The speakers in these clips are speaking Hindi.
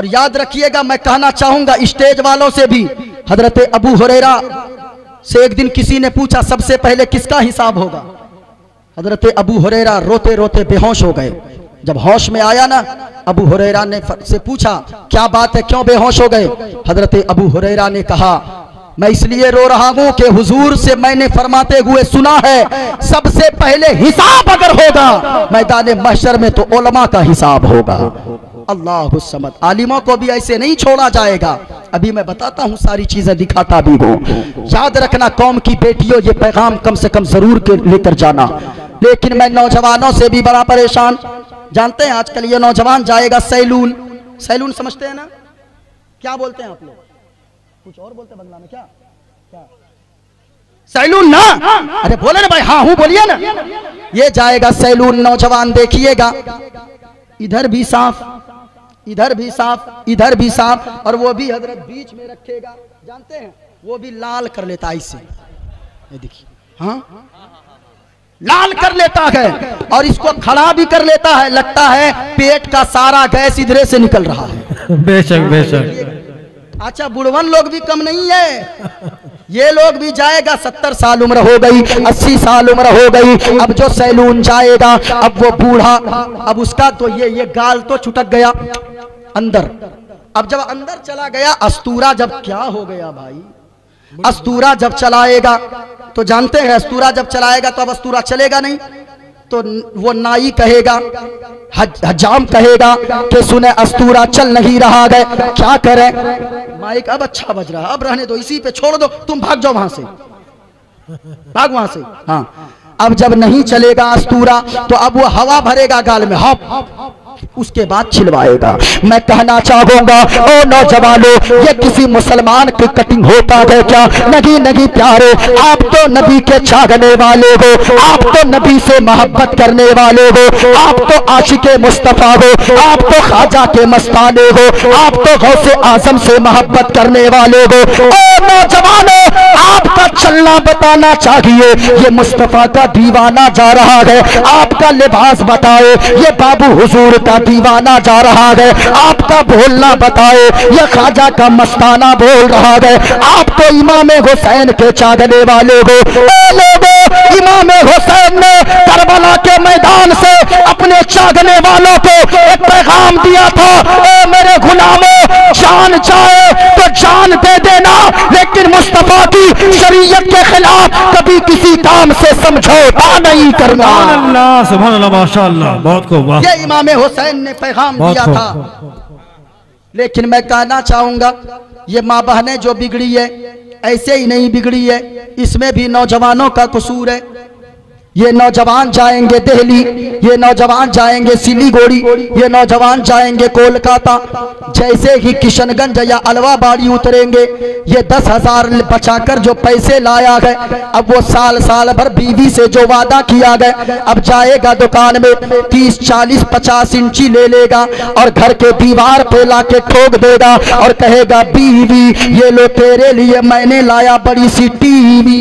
और याद रखिएगा, मैं कहना चाहूंगा स्टेज वालों से भी, हजरत अबू हुरैरा से एक दिन किसी ने पूछा सबसे पहले किसका हिसाब होगा। हजरत अबू हुरैरा रोते रोते बेहोश हो गए। जब होश में आया ना, अबू हुरैरा ने से पूछा क्या बात है, क्यों बेहोश हो गए। हजरत अबू हुरैरा ने कहा मैं इसलिए रो रहा हूं कि हुजूर से मैंने फरमाते हुए सुना है सबसे पहले हिसाब अगर होगा मैदान महशर में तो उलमा का हिसाब होगा। अल्लाहु समद। आलिमों को भी ऐसे नहीं छोड़ा जाएगा। अभी मैं बताता हूँ, सारी चीजें दिखाता भी हूँ। याद रखना कौम की बेटियों, ये पैगाम कम से कम जरूर के लेकर जाना। लेकिन मैं नौजवानों से भी बड़ा परेशान। जानते हैं आजकल ये नौजवान जाएगा सैलून, सैलून समझते हैं ना, क्या बोलते हैं आप लोग, कुछ और बोलते हैं बंगला में, क्या क्या सैलून ना, अरे बोले ना भाई, हाँ हूं बोलिए ना। ये जाएगा सैलून, नौजवान देखिएगा, इधर भी साफ, इधर भी साफ, इधर भी साफ, और वो भी हजरत बीच में रखेगा। जानते हैं वो भी लाल कर लेता है इससे, ये देखिए, हाँ लाल कर लेता है, और इसको खड़ा भी कर लेता है। लगता है पेट का सारा गैस इधरे से निकल रहा है। बेशक बेशक। अच्छा बुढ़वन लोग भी कम नहीं है, ये लोग भी जाएगा। 70 साल उम्र हो गई, 80 साल उम्र हो गई, अब जो सैलून जाएगा, अब वो बूढ़ा, अब उसका तो ये गाल तो चुटक गया अंदर। अब जब अंदर चला गया, अस्तूरा जब क्या हो गया भाई, अस्तूरा जब चलाएगा तो जानते हैं अस्तूरा जब चलाएगा तो अब अस्तूरा चलेगा नहीं, तो वो नाई कहेगा, हजाम कहेगा कि सुने अस्तूरा चल नहीं रहा है, क्या करें। माइक अब अच्छा बज रहा है, अब रहने दो, इसी पे छोड़ दो, तुम भाग जाओ वहां से, भाग वहां से। हाँ अब जब नहीं चलेगा अस्तूरा तो अब वो हवा भरेगा गाल में, हप, उसके बाद छिलवाएगा। मैं कहना चाहूंगा ओ नौजवानों, ये किसी मुसलमान की कटिंग होता है क्या? नहीं नहीं प्यारे, आप तो नबी के चाहने वाले हो, आप तो नबी से मोहब्बत करने वाले हो, आप तो आशिके मुस्तफा हो, आप तो ख्वाजा के मस्ताने हो, आप तो गौसे आजम से मोहब्बत करने वाले हो। ओ नौजवानों, आपका चलना बताना चाहिए, ये मुस्तफा का दीवाना जा रहा है। आपका लिबास बताए, ये बाबू हुजूर का दीवाना जा रहा है। आपका बोलना बताए, ये ख्वाजा का मस्ताना बोल रहा है। आप तो इमाम हुसैन के चाहने वाले हो। लोगों, इमाम हुसैन ने करबला के मैदान से अपने चाहने वालों को एक पैगाम दिया था, ए मेरे गुलामों, जान चाहे तो जान दे देना, लेकिन मुस्तफा की शरीयत के खिलाफ कभी किसी काम से समझौता नहीं करना। सुभान अल्लाह, माशाअल्लाह, बहुत खूब। ये इमाम हुसैन ने पैगाम दिया था। लेकिन मैं कहना चाहूंगा, ये माँ बहनें जो बिगड़ी है ऐसे ही नहीं बिगड़ी है, इसमें भी नौजवानों का कसूर है। ये नौजवान जाएंगे दिल्ली, ये नौजवान जाएंगे सिलीगुड़ी, ये नौजवान जाएंगे कोलकाता, जैसे ही किशनगंज या अलवाबाड़ी उतरेंगे, ये 10,000 बचाकर जो पैसे लाया है, अब वो साल साल भर बीवी से जो वादा किया गया, अब जाएगा दुकान में 30, 40, 50 इंची ले लेगा और घर के दीवार पे लाके ठोक देगा और कहेगा बीवी ये लो तेरे लिए मैंने लाया बड़ी सी टीवी।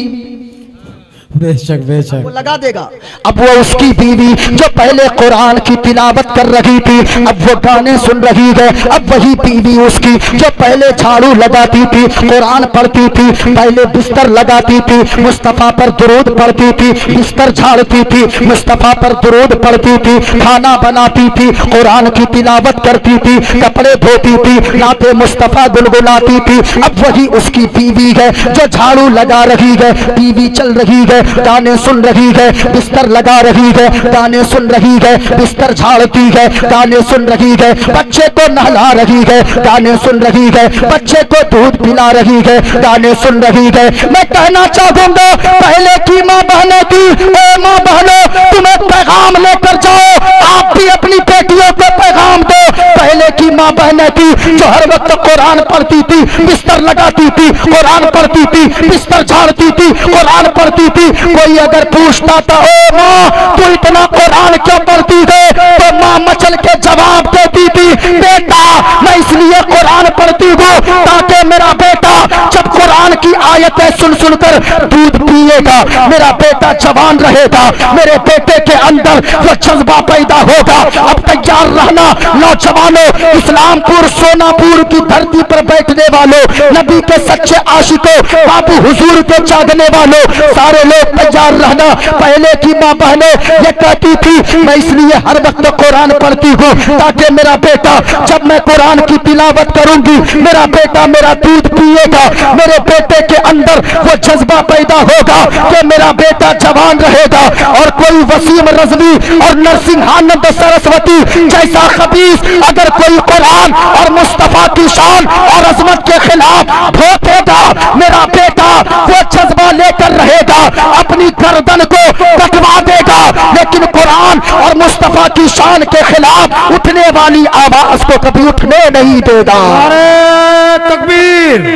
बेशक बेशक, वो लगा देगा। अब वो उसकी बीवी जो पहले कुरान की तिलावत कर रही थी, अब वो गाने सुन रही है। अब वही बीवी उसकी जो पहले झाड़ू लगाती थी, कुरान पढ़ती थी, पहले बिस्तर लगाती थी, मुस्तफा पर दुरूद पढ़ती थी, बिस्तर झाड़ती थी, मुस्तफा पर दुरूद पढ़ती थी, खाना बनाती थी, कुरान की तिलावत करती थी, कपड़े धोती थी, नाते मुस्तफा गुलगुलाती थी। अब वही उसकी बीवी है जो झाड़ू लगा रही है, टीवी चल रही है, गाने सुन रही है, बिस्तर लगा रही है, गाने सुन रही है, बिस्तर झाड़ती है, गाने सुन रही है, बच्चे को नहला रही है, गाने सुन रही है, बच्चे को दूध पिला रही है, गाने सुन रही है। मैं कहना चाहूंगा, पहले की माँ बहनें थी, ए माँ बहनों, तुम्हें पैगाम लेकर जाओ, आप भी अपनी बेटियों को पैगाम दो। पहले की माँ बहनें थी जो हर वक्त कुरान पढ़ती थी, बिस्तर लगाती थी, कुरान पढ़ती थी, बिस्तर झाड़ती थी, कुरान पढ़ती थी। कोई अगर पूछता था, ओ माँ तू इतना कुरान क्यों पढ़ती है, तो माँ मचल के जवाब देती थी, बेटा मैं इसलिए कुरान पढ़ती हूँ ताकि मेरा बेटा जब कुरान की आयतें सुन सुनकर दूध पिएगा, मेरा बेटा जवान रहेगा, मेरे बेटे के अंदर वो जज्बा पैदा होगा। अब तैयार रहना नौजवानों, इस्लामपुर सोनापुर की धरती पर बैठने वालों, नबी के सच्चे आशिकों, बाबू हुजूर के जागने वालों, सारे लोग तैयार रहना। पहले की माँ बहनें ये कहती थी मैं इसलिए हर वक्त कुरान पढ़ती हूँ ताकि मेरा बेटा जब मैं कुरान की तिलावत करूंगी मेरा बेटा मेरा दूध पिएगा, मेरे बेटे के अंदर वो जज्बा पैदा होगा कि मेरा बेटा जवान रहेगा। और कोई वसीम रजवी और नरसिंहानंद सरस्वती जैसा खबीस अगर कोई कुरान और मुस्तफा की शान और अजमत के खिलाफ भोंकेगा, मेरा बेटा वो जज्बा लेकर रहेगा, अपनी गर्दन को कटवा देगा, लेकिन कुरान और मुस्तफा की शान के खिलाफ उठने वाली आवाज को कभी उठने नहीं देगा। नारे तकबीर,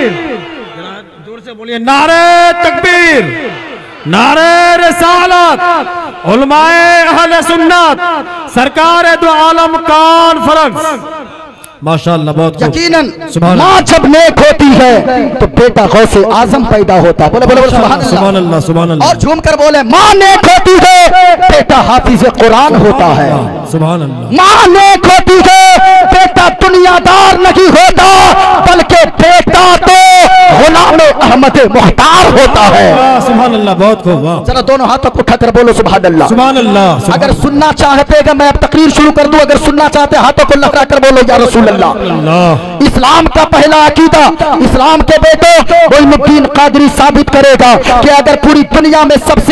जोर से बोलिए नारे तकबीर, नारे रिसालत, उलमाए अहले सुन्नत, सरकार दो आलम कॉन्फ्रेंस। माशाअल्लाह, बहुत यकीनन माँ जब नेक होती है तो बेटा गौसे आजम पैदा होता है। बोले बोले सुभान अल्लाह, सुभान अल्लाह। और झूम कर बोले माँ नेक होती है बेटा हाफिज कुरान होता है। सुभान अल्लाह। माँ नेक होती है बेटा दुनियादार नहीं होता बल्कि बेटा तो गुलाम अहमद मुख्तार होता है। सुभान अल्लाह, बहुत खूब। जरा दोनों हाथों को उठाकर बोलो सुभान अल्लाह, सुभान अल्लाह। अगर सुनना चाहते हैं मैं अब तकरीर शुरू कर दूं, अगर सुनना चाहते हाथों को लहरा कर बोलो या रसूल अल्लाह। इस्लाम का पहला अकीदा, इस्लाम के बेटो मोइनुद्दीन कादरी साबित करेगा कि अगर पूरी दुनिया में सबसे